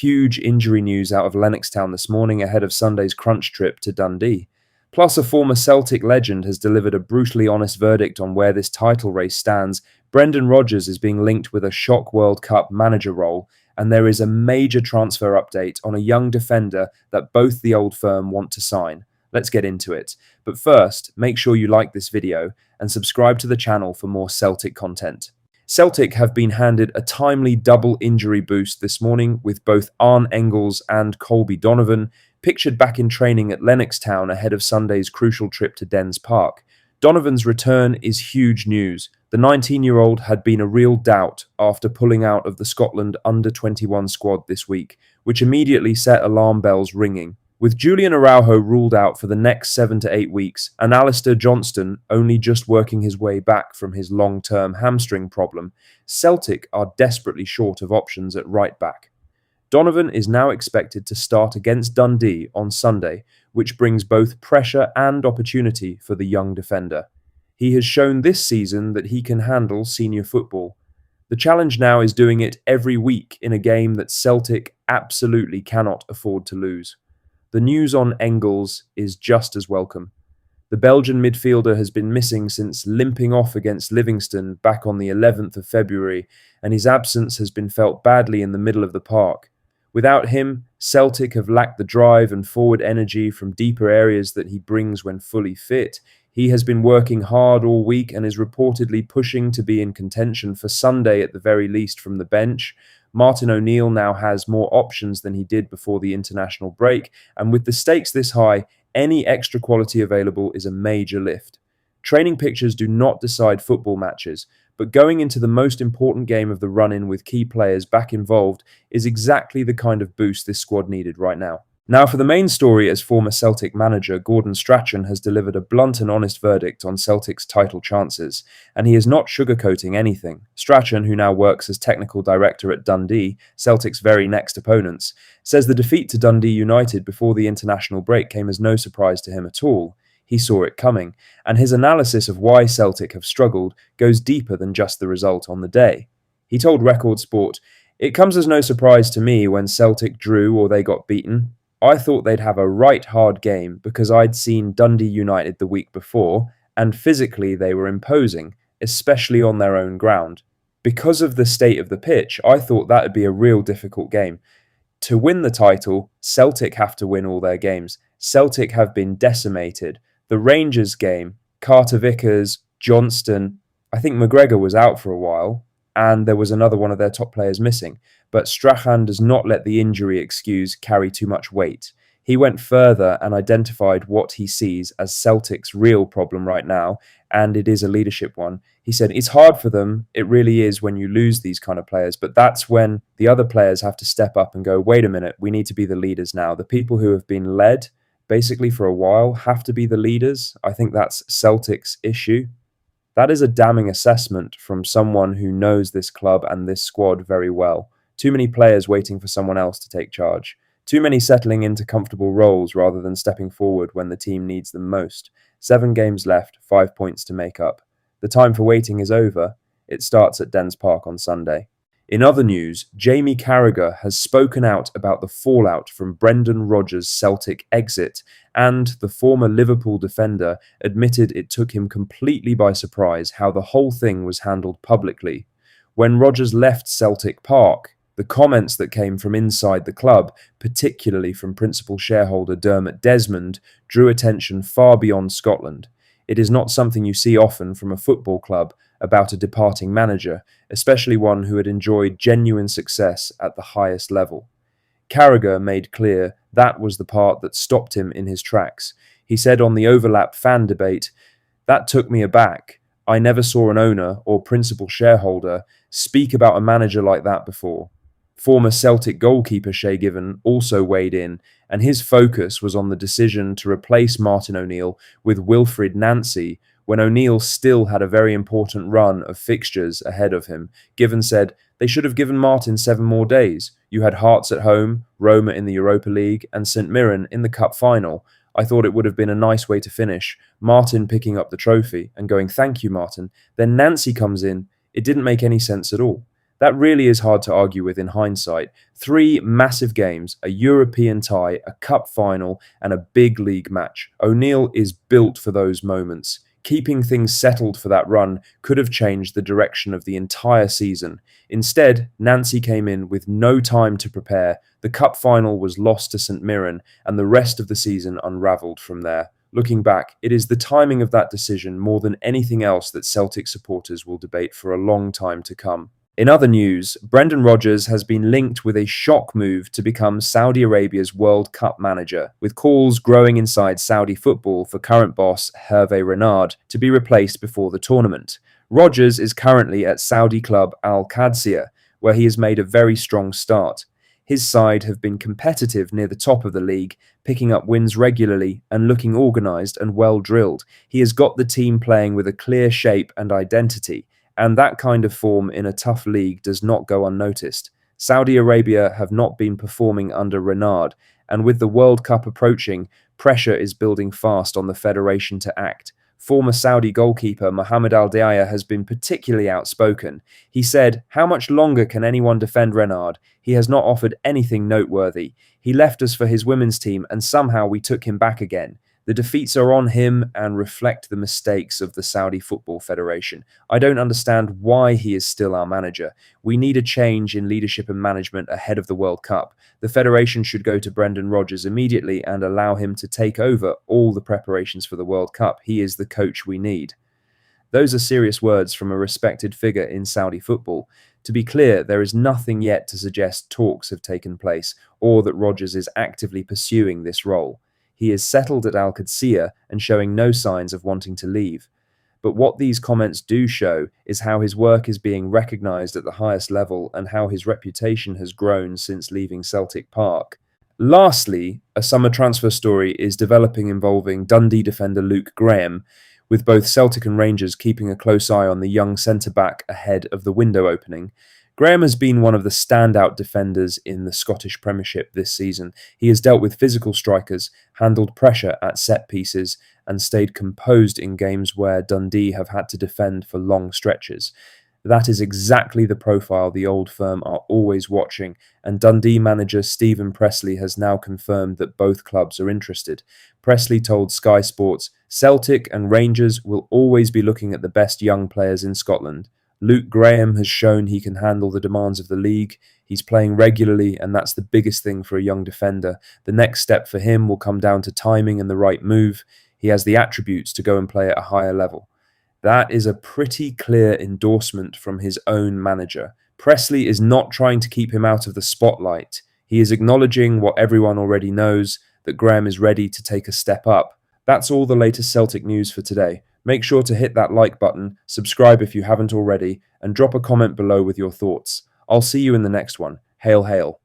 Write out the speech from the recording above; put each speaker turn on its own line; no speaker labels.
huge injury news out of Lennoxtown this morning ahead of Sunday's crunch trip to Dundee. Plus, a former Celtic legend has delivered a brutally honest verdict on where this title race stands. Brendan Rodgers is being linked with a shock World Cup manager role, and there is a major transfer update on a young defender that both the old firm want to sign. Let's get into it. But first, make sure you like this video and subscribe to the channel for more Celtic content. Celtic have been handed a timely double injury boost this morning with both Arne Engels and Colby Donovan pictured back in training at Lennoxtown ahead of Sunday's crucial trip to Dens Park. Donovan's return is huge news. The 19-year-old had been a real doubt after pulling out of the Scotland under-21 squad this week, which immediately set alarm bells ringing. With Julian Araujo ruled out for the next 7 to 8 weeks, and Alistair Johnston only just working his way back from his long-term hamstring problem, Celtic are desperately short of options at right-back. Donovan is now expected to start against Dundee on Sunday, which brings both pressure and opportunity for the young defender. He has shown this season that he can handle senior football. The challenge now is doing it every week in a game that Celtic absolutely cannot afford to lose. The news on Engels is just as welcome. The Belgian midfielder has been missing since limping off against Livingston back on the 11th of February, and his absence has been felt badly in the middle of the park. Without him, Celtic have lacked the drive and forward energy from deeper areas that he brings when fully fit. He has been working hard all week and is reportedly pushing to be in contention for Sunday at the very least from the bench. Martin O'Neill now has more options than he did before the international break, and with the stakes this high, any extra quality available is a major lift. Training pictures do not decide football matches, but going into the most important game of the run-in with key players back involved is exactly the kind of boost this squad needed right now. Now for the main story, as former Celtic manager Gordon Strachan has delivered a blunt and honest verdict on Celtic's title chances, and he is not sugarcoating anything. Strachan, who now works as technical director at Dundee, Celtic's very next opponents, says the defeat to Dundee United before the international break came as no surprise to him at all. He saw it coming, and his analysis of why Celtic have struggled goes deeper than just the result on the day. He told Record Sport, "It comes as no surprise to me when Celtic drew or they got beaten. I thought they'd have a right hard game because I'd seen Dundee United the week before, and physically they were imposing, especially on their own ground. Because of the state of the pitch, I thought that'd be a real difficult game. To win the title, Celtic have to win all their games. Celtic have been decimated. The Rangers game, Carter Vickers, Johnston, I think McGregor was out for a while, and there was another one of their top players missing. But Strachan does not let the injury excuse carry too much weight. He went further and identified what he sees as Celtic's real problem right now, and it is a leadership one. He said, it's hard for them, it really is when you lose these kind of players, but that's when the other players have to step up and go, wait a minute, we need to be the leaders now. The people who have been led basically for a while have to be the leaders. I think that's Celtic's issue." That is a damning assessment from someone who knows this club and this squad very well. Too many players waiting for someone else to take charge. Too many settling into comfortable roles rather than stepping forward when the team needs them most. 7 games left, 5 points to make up. The time for waiting is over. It starts at Dens Park on Sunday. In other news, Jamie Carragher has spoken out about the fallout from Brendan Rodgers' Celtic exit, and the former Liverpool defender admitted it took him completely by surprise how the whole thing was handled publicly. When Rodgers left Celtic Park, the comments that came from inside the club, particularly from principal shareholder Dermot Desmond, drew attention far beyond Scotland. It is not something you see often from a football club about a departing manager, especially one who had enjoyed genuine success at the highest level. Carragher made clear that was the part that stopped him in his tracks. He said on the overlap fan debate, "That took me aback. I never saw an owner or principal shareholder speak about a manager like that before." Former Celtic goalkeeper Shay Given also weighed in, and his focus was on the decision to replace Martin O'Neill with Wilfried Nancy when O'Neill still had a very important run of fixtures ahead of him. Given said, "They should have given Martin 7 more days. You had Hearts at home, Roma in the Europa League, and St Mirren in the Cup final. I thought it would have been a nice way to finish. Martin picking up the trophy and going, 'Thank you, Martin.' Then Nancy comes in. It didn't make any sense at all. That really is hard to argue with in hindsight. Three massive games, a European tie, a cup final, and a big league match. O'Neill is built for those moments. Keeping things settled for that run could have changed the direction of the entire season. Instead, Nancy came in with no time to prepare. The cup final was lost to St Mirren, and the rest of the season unravelled from there. Looking back, it is the timing of that decision more than anything else that Celtic supporters will debate for a long time to come. In other news, Brendan Rodgers has been linked with a shock move to become Saudi Arabia's World Cup manager, with calls growing inside Saudi football for current boss Hervé Renard to be replaced before the tournament. Rodgers is currently at Saudi club Al Qadsiya, where he has made a very strong start. His side have been competitive near the top of the league, picking up wins regularly and looking organised and well drilled. He has got the team playing with a clear shape and identity, and that kind of form in a tough league does not go unnoticed. Saudi Arabia have not been performing under Renard, and with the World Cup approaching, pressure is building fast on the federation to act. Former Saudi goalkeeper Mohamed Al Diaya has been particularly outspoken. He said, "How much longer can anyone defend Renard? He has not offered anything noteworthy. He left us for his women's team and somehow we took him back again. The defeats are on him and reflect the mistakes of the Saudi Football Federation. I don't understand why he is still our manager. We need a change in leadership and management ahead of the World Cup. The federation should go to Brendan Rodgers immediately and allow him to take over all the preparations for the World Cup. He is the coach we need." Those are serious words from a respected figure in Saudi football. To be clear, there is nothing yet to suggest talks have taken place or that Rodgers is actively pursuing this role. He is settled at Al Qadsiya and showing no signs of wanting to leave. But what these comments do show is how his work is being recognised at the highest level and how his reputation has grown since leaving Celtic Park. Lastly, a summer transfer story is developing involving Dundee defender Luke Graham, with both Celtic and Rangers keeping a close eye on the young centre-back ahead of the window opening. Graham has been one of the standout defenders in the Scottish Premiership this season. He has dealt with physical strikers, handled pressure at set pieces, and stayed composed in games where Dundee have had to defend for long stretches. That is exactly the profile the old firm are always watching, and Dundee manager Stephen Pressley has now confirmed that both clubs are interested. Pressley told Sky Sports, "Celtic and Rangers will always be looking at the best young players in Scotland. Luke Graham has shown he can handle the demands of the league. He's playing regularly, and that's the biggest thing for a young defender. The next step for him will come down to timing and the right move. He has the attributes to go and play at a higher level." That is a pretty clear endorsement from his own manager. Pressley is not trying to keep him out of the spotlight. He is acknowledging what everyone already knows, that Graham is ready to take a step up. That's all the latest Celtic news for today. Make sure to hit that like button, subscribe if you haven't already, and drop a comment below with your thoughts. I'll see you in the next one. Hail, hail.